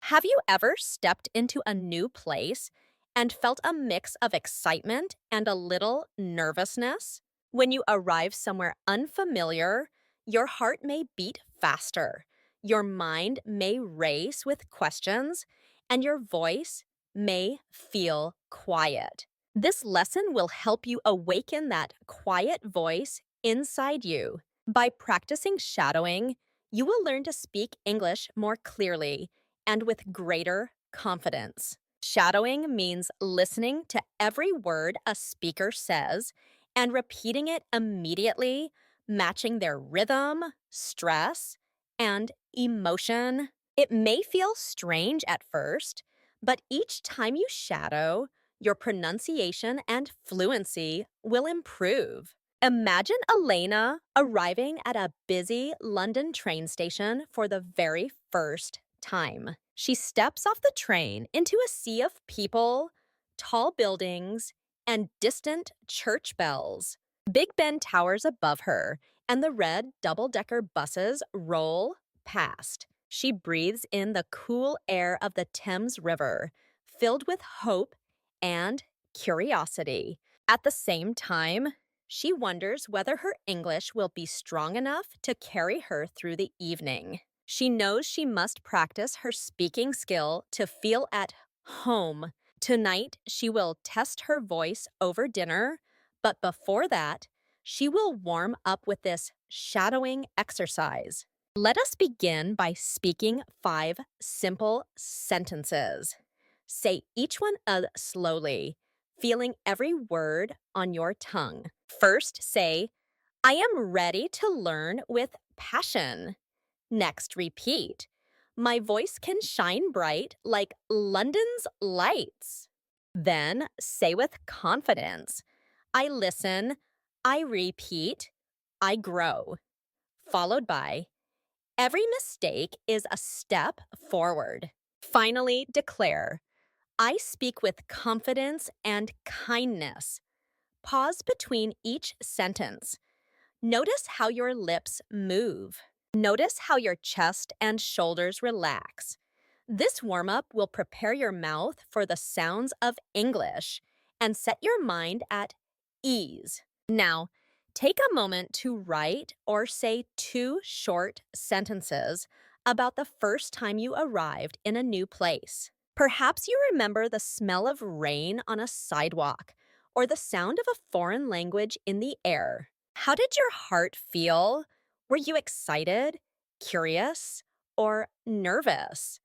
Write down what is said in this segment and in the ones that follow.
Have you ever stepped into a new place and felt a mix of excitement and a little nervousness? When you arrive somewhere unfamiliar, your heart may beat faster, your mind may race with questions, and your voice may feel quiet. This lesson will help you awaken that quiet voice inside you. By practicing shadowing, you will learn to speak English more clearly and with greater confidence. Shadowing means listening to every word a speaker says and repeating it immediately, matching their rhythm, stress, and emotion. It may feel strange at first, but each time you shadow, your pronunciation and fluency will improve. Imagine Elena arriving at a busy London train station for the very first time. She steps off the train into a sea of people, tall buildings, and distant church bells. Big Ben towers above her, and the red double-decker buses roll past. She breathes in the cool air of the Thames River, filled with hope and curiosity. At the same time, she wonders whether her English will be strong enough to carry her through the evening. She knows she must practice her speaking skill to feel at home. Tonight, she will test her voice over dinner, but before that, she will warm up with this shadowing exercise. Let us begin by speaking 5 simple sentences. Say each one slowly, feeling every word on your tongue. First, say, I am ready to learn with passion. Next, repeat, my voice can shine bright like London's lights. Then, say with confidence, I listen, I repeat, I grow. Followed by, every mistake is a step forward. Finally, declare, I speak with confidence and kindness. Pause between each sentence. Notice how your lips move. Notice how your chest and shoulders relax. This warm-up will prepare your mouth for the sounds of English and set your mind at ease. Now, take a moment to write or say 2 short sentences about the first time you arrived in a new place. Perhaps you remember the smell of rain on a sidewalk or the sound of a foreign language in the air. How did your heart feel? Were you excited, curious, or nervous?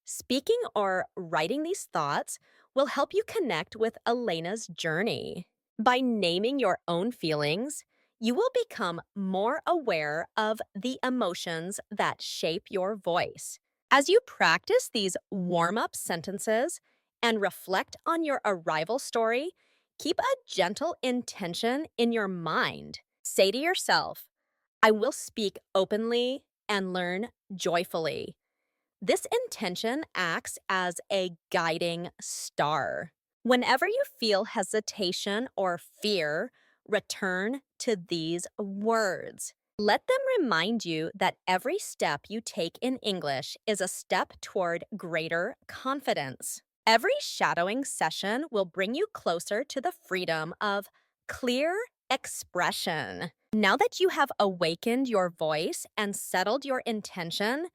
Speaking or writing these thoughts will help you connect with Elena's journey. By naming your own feelings, you will become more aware of the emotions that shape your voice. As you practice these warm-up sentences and reflect on your arrival story, keep a gentle intention in your mind. Say to yourself, I will speak openly and learn joyfully. This intention acts as a guiding star. Whenever you feel hesitation or fear, return to these words. Let them remind you that every step you take in English is a step toward greater confidence. Every shadowing session will bring you closer to the freedom of clear expression. Now that you have awakened your voice and settled your intention,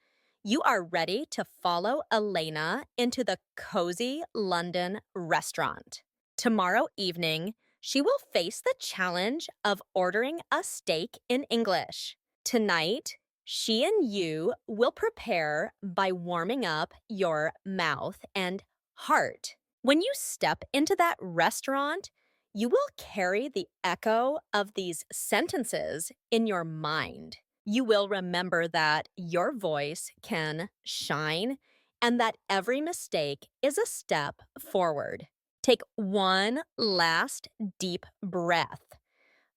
you are ready to follow Elena into the cozy London restaurant. Tomorrow evening, she will face the challenge of ordering a steak in English. Tonight, she and you will prepare by warming up your mouth and heart. When you step into that restaurant, you will carry the echo of these sentences in your mind. You will remember that your voice can shine and that every mistake is a step forward. Take one last deep breath.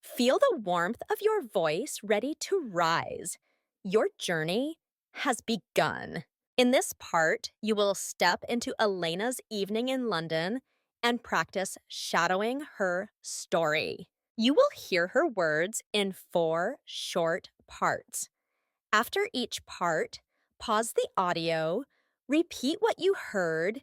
Feel the warmth of your voice ready to rise. Your journey has begun. In this part, you will step into Elena's evening in London and practice shadowing her story. You will hear her words in 4 short parts. After each part, pause the audio, Repeat what you heard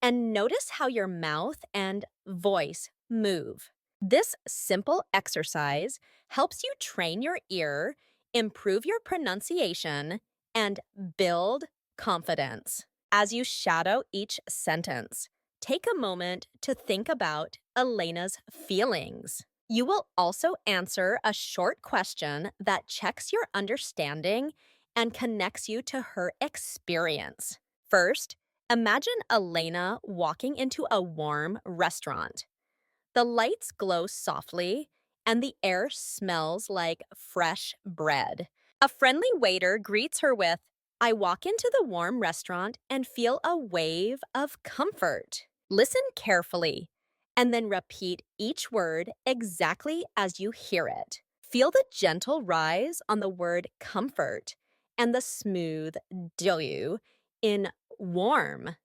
and notice how your mouth and voice move. This simple exercise helps you train your ear, improve your pronunciation, and build confidence. As you shadow each sentence, take a moment to think about Elena's feelings. You will also answer a short question that checks your understanding and connects you to her experience. First, imagine Elena walking into a warm restaurant. The lights glow softly, and the air smells like fresh bread. A friendly waiter greets her with, "I walk into the warm restaurant and feel a wave of comfort." Listen carefully, and then repeat each word exactly as you hear it. Feel the gentle rise on the word comfort and the smooth W in warm.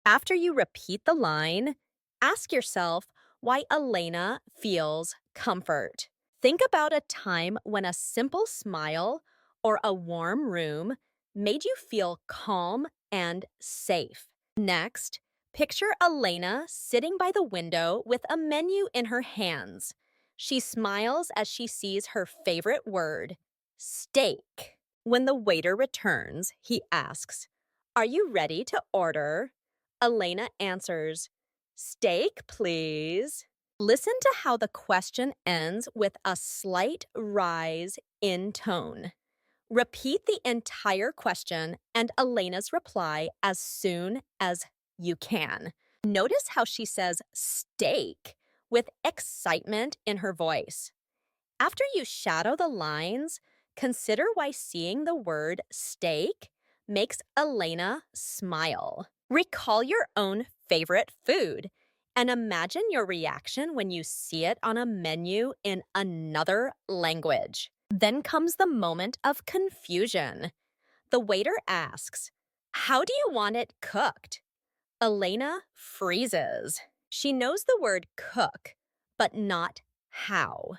After you repeat the line, ask yourself why Elena feels comfort. Think about a time when a simple smile or a warm room made you feel calm and safe. Next, picture Elena sitting by the window with a menu in her hands. She smiles as she sees her favorite word, steak. When the waiter returns, he asks, "Are you ready to order?" Elena answers, "Steak, please." Listen to how the question ends with a slight rise in tone. Repeat the entire question and Elena's reply as soon as you can. Notice how she says steak with excitement in her voice. After you shadow the lines, consider why seeing the word steak makes Elena smile. Recall your own favorite food and imagine your reaction when you see it on a menu in another language. Then comes the moment of confusion. The waiter asks, "How do you want it cooked?" Elena freezes. She knows the word cook, but not how.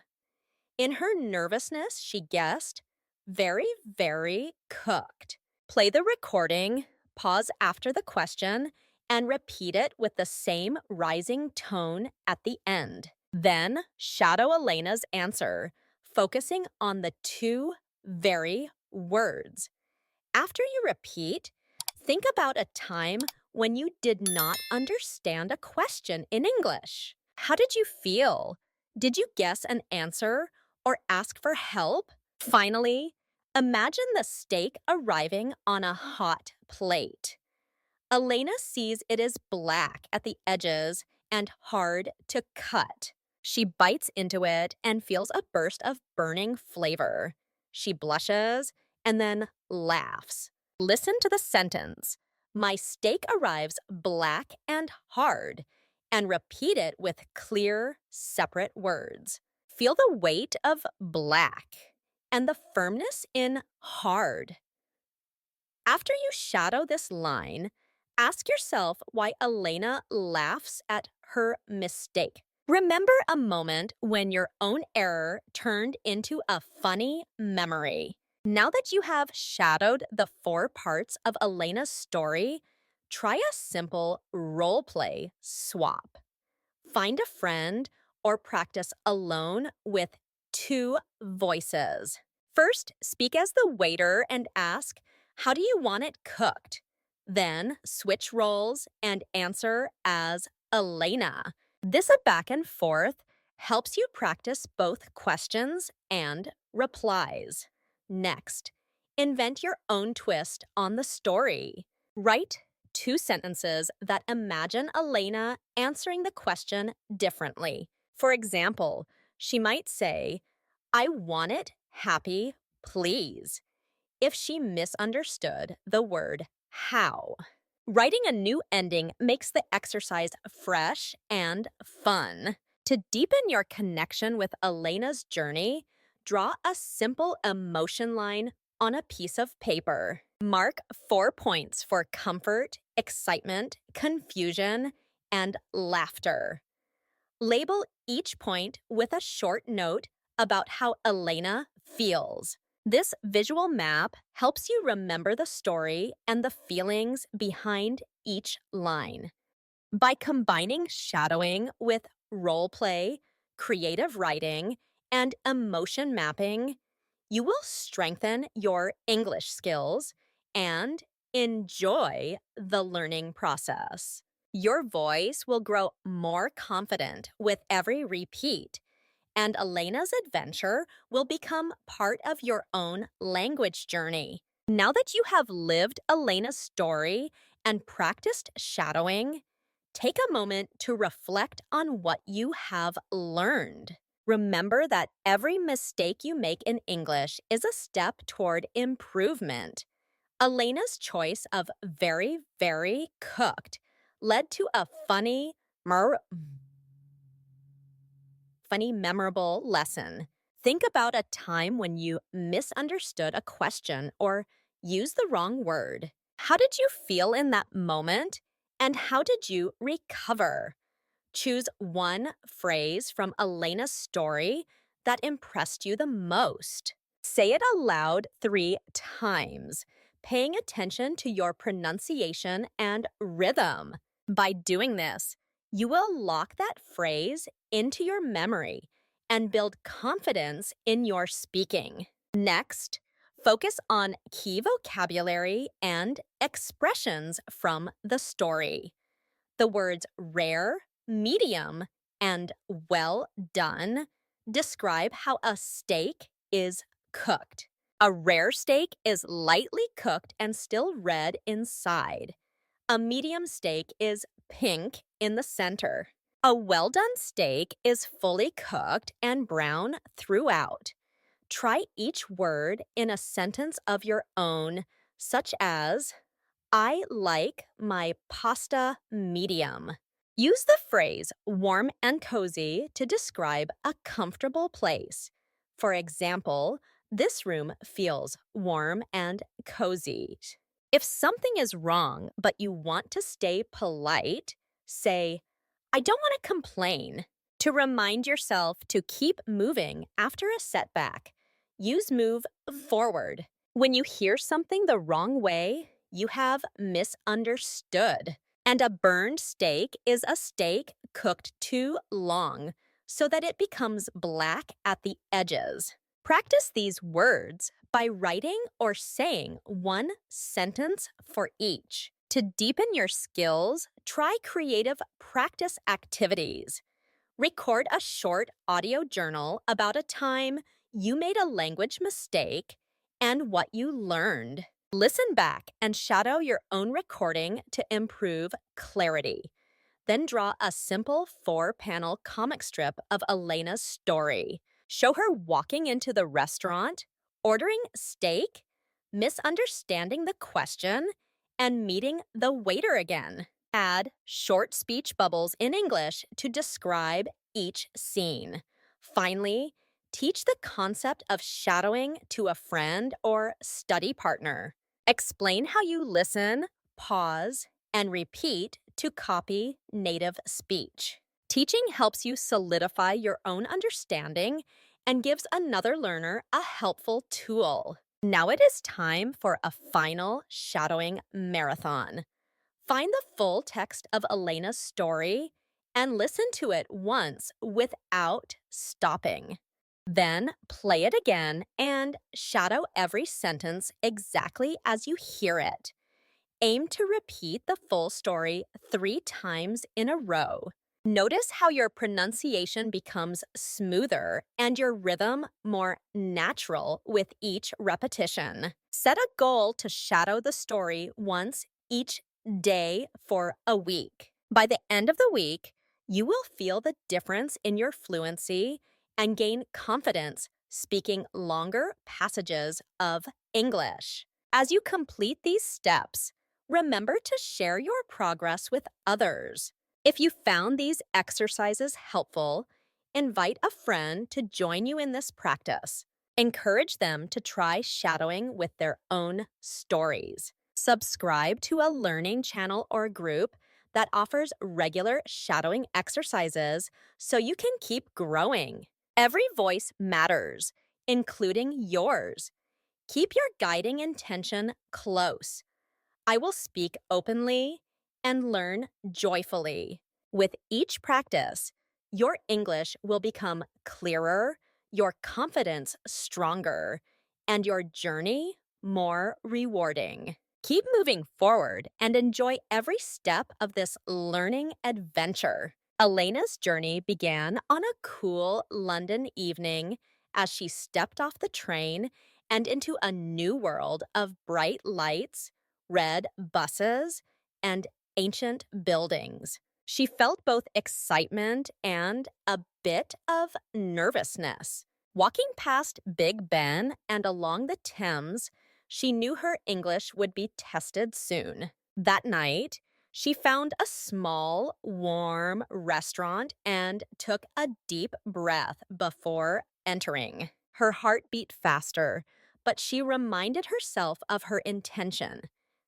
In her nervousness, she guessed, "Very, very cooked." Play the recording, pause after the question, and repeat it with the same rising tone at the end. Then shadow Elena's answer, focusing on the two very words. After you repeat, think about a time when you did not understand a question in English. How did you feel? Did you guess an answer or ask for help? Finally, imagine the steak arriving on a hot plate. Elena sees it is black at the edges and hard to cut. She bites into it and feels a burst of burning flavor. She blushes and then laughs. Listen to the sentence. "My steak arrives black and hard," and repeat it with clear, separate words. Feel the weight of black and the firmness in hard. After you shadow this line, ask yourself why Elena laughs at her mistake. Remember a moment when your own error turned into a funny memory. Now that you have shadowed the four parts of Elena's story, try a simple role play swap. Find a friend or practice alone with two voices. First, speak as the waiter and ask, "How do you want it cooked?" Then, switch roles and answer as Elena. This a back and forth helps you practice both questions and replies. Next, invent your own twist on the story. Write two sentences that imagine Elena answering the question differently. For example, she might say, "I want it happy, please," if she misunderstood the word how. Writing a new ending makes the exercise fresh and fun. To deepen your connection with Elena's journey, draw a simple emotion line on a piece of paper. Mark 4 points for comfort, excitement, confusion, and laughter. Label each point with a short note about how Elena feels. This visual map helps you remember the story and the feelings behind each line. By combining shadowing with role play, creative writing, and emotion mapping, you will strengthen your English skills and enjoy the learning process. Your voice will grow more confident with every repeat, and Elena's adventure will become part of your own language journey. Now that you have lived Elena's story and practiced shadowing, take a moment to reflect on what you have learned. Remember that every mistake you make in English is a step toward improvement. Elena's choice of very, very cooked led to a funny, memorable lesson. Think about a time when you misunderstood a question or used the wrong word. How did you feel in that moment? And how did you recover? Choose one phrase from Elena's story that impressed you the most. Say it aloud 3 times, paying attention to your pronunciation and rhythm. By doing this, you will lock that phrase into your memory and build confidence in your speaking. Next, focus on key vocabulary and expressions from the story. The words rare, medium, and well done describe how a steak is cooked. A rare steak is lightly cooked and still red inside. A medium steak is pink in the center. A well done steak is fully cooked and brown throughout. Try each word in a sentence of your own, such as, I like my pasta medium. Use the phrase warm and cozy to describe a comfortable place. For example, this room feels warm and cozy. If something is wrong but you want to stay polite, say, I don't want to complain. To remind yourself to keep moving after a setback, use move forward. When you hear something the wrong way, you have misunderstood. And a burned steak is a steak cooked too long so that it becomes black at the edges. Practice these words by writing or saying one sentence for each. To deepen your skills, try creative practice activities. Record a short audio journal about a time you made a language mistake and what you learned. Listen back and shadow your own recording to improve clarity. Then draw a simple 4-panel comic strip of Elena's story. Show her walking into the restaurant, ordering steak, misunderstanding the question, and meeting the waiter again. Add short speech bubbles in English to describe each scene. Finally, teach the concept of shadowing to a friend or study partner. Explain how you listen, pause, and repeat to copy native speech. Teaching helps you solidify your own understanding and gives another learner a helpful tool. Now it is time for a final shadowing marathon. Find the full text of Elena's story and listen to it once without stopping. Then play it again and shadow every sentence exactly as you hear it. Aim to repeat the full story 3 times in a row. Notice how your pronunciation becomes smoother and your rhythm more natural with each repetition. Set a goal to shadow the story once each day for a week. By the end of the week, you will feel the difference in your fluency and gain confidence speaking longer passages of English. As you complete these steps, remember to share your progress with others. If you found these exercises helpful, invite a friend to join you in this practice. Encourage them to try shadowing with their own stories. Subscribe to a learning channel or group that offers regular shadowing exercises so you can keep growing. Every voice matters, including yours. Keep your guiding intention close. I will speak openly and learn joyfully. With each practice, your English will become clearer, your confidence stronger, and your journey more rewarding. Keep moving forward and enjoy every step of this learning adventure. Elena's journey began on a cool London evening as she stepped off the train and into a new world of bright lights, red buses, and ancient buildings. She felt both excitement and a bit of nervousness. Walking past Big Ben and along the Thames, she knew her English would be tested soon. That night, she found a small, warm restaurant and took a deep breath before entering. Her heart beat faster, but she reminded herself of her intention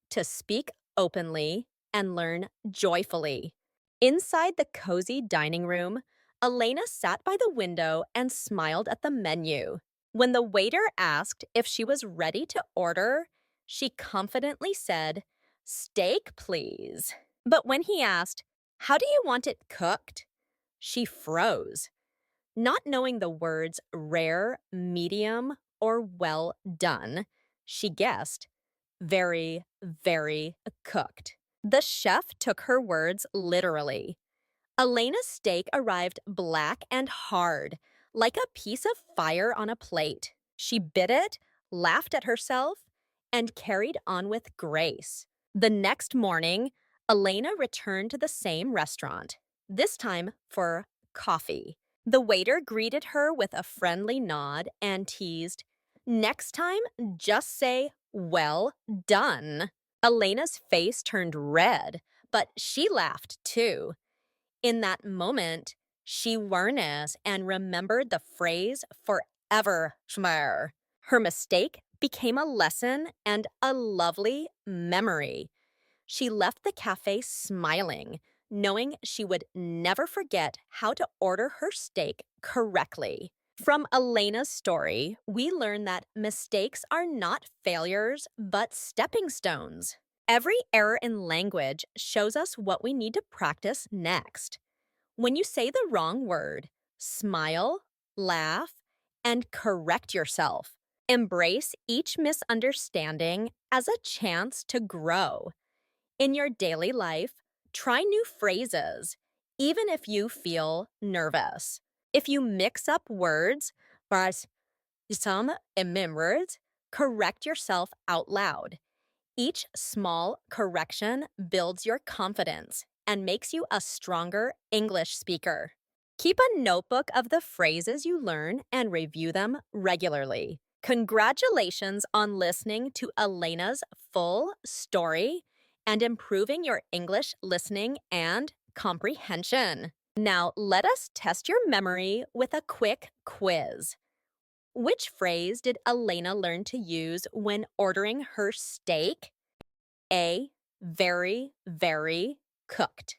to speak openly and learn joyfully. Inside the cozy dining room, Elena sat by the window and smiled at the menu. When the waiter asked if she was ready to order, she confidently said, "Steak, please." But when he asked, "How do you want it cooked?" she froze. Not knowing the words rare, medium, or well done, she guessed, very, very cooked. The chef took her words literally. Elena's steak arrived black and hard, like a piece of fire on a plate. She bit it, laughed at herself, and carried on with grace. The next morning, Elena returned to the same restaurant, this time for coffee. The waiter greeted her with a friendly nod and teased, "Next time, just say, 'Well done.'" Elena's face turned red, but she laughed too. In that moment, she learned and remembered the phrase forever. Schmer. Her mistake became a lesson and a lovely memory. She left the cafe smiling, knowing she would never forget how to order her steak correctly. From Elena's story, we learn that mistakes are not failures, but stepping stones. Every error in language shows us what we need to practice next. When you say the wrong word, smile, laugh, and correct yourself. Embrace each misunderstanding as a chance to grow. In your daily life, try new phrases, even if you feel nervous. If you mix up words, but some words, correct yourself out loud. Each small correction builds your confidence and makes you a stronger English speaker. Keep a notebook of the phrases you learn and review them regularly. Congratulations on listening to Elena's full story and improving your English listening and comprehension. Now, let us test your memory with a quick quiz. Which phrase did Elena learn to use when ordering her steak? A, very, very cooked.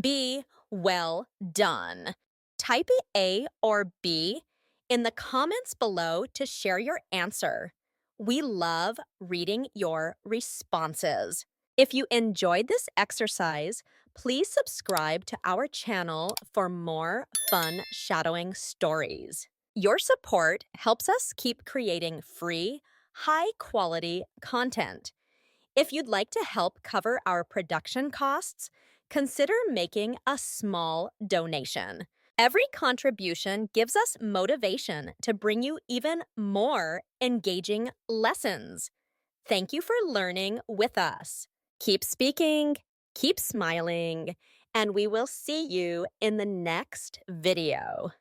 B, well done. Type A or B in the comments below to share your answer. We love reading your responses. If you enjoyed this exercise, please subscribe to our channel for more fun shadowing stories. Your support helps us keep creating free, high-quality content. If you'd like to help cover our production costs, consider making a small donation. Every contribution gives us motivation to bring you even more engaging lessons. Thank you for learning with us. Keep speaking, keep smiling, and we will see you in the next video.